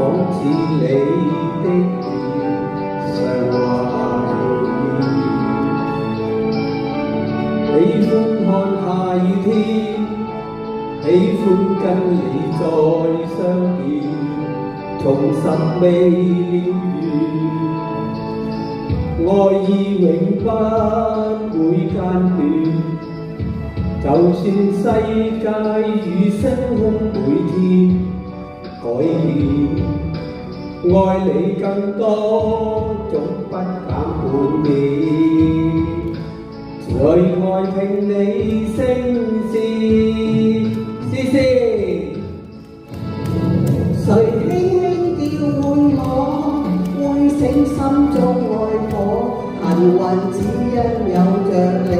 仿似你的臉常懷念。喜歡看下雨天，喜歡跟你再相見，重拾未了緣，愛意永不會間斷。就算世界與星空每天改變，愛你更多，總不減半點。最愛聽你聲線，詩詩。誰輕輕叫喚我，喚醒心中愛火。幸運只因有着你，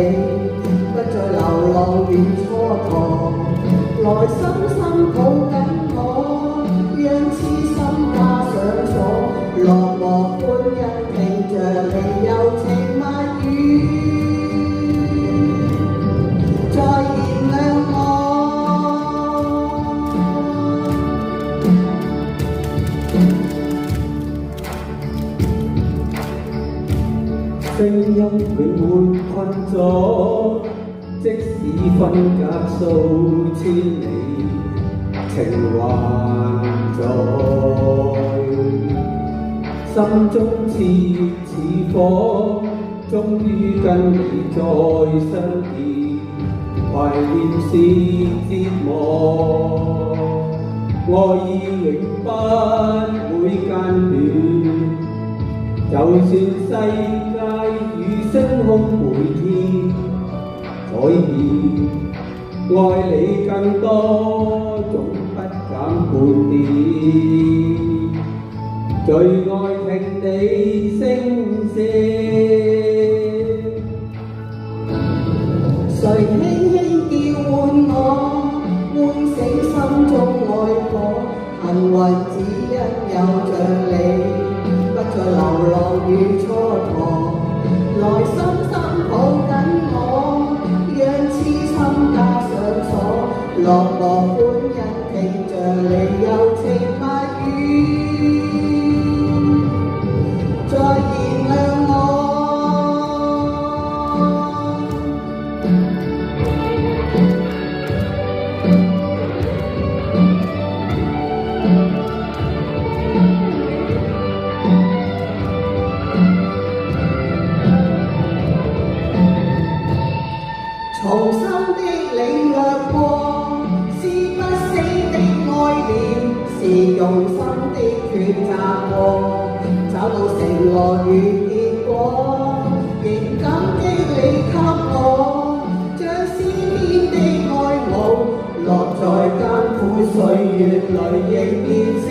不再流浪與蹉跎。來深深抱緊我，讓痴心加上鎖。落寞歡欣聽着你柔情蜜語，再燃亮我。聲音永沒困阻，即使分隔數千里，情還在。心中熾熱似火，終於跟你再相見，懷念是折磨，愛意永不會間斷。就算世界與星空每天改變，愛你更多，總不減半點。最愛聽你聲線，誰輕輕叫喚我，喚醒心中愛火。幸運只因有着你，不再流浪與蹉跎。來深深抱緊我，讓痴心加上鎖。落寞歡欣聽着你柔情蜜語，再燃亮我。重新的領略過，是不死的愛念，是用心的抉擇過，找到承諾與結果，仍感激你給我，將詩篇的愛慕，落在艱苦歲月裏亦變是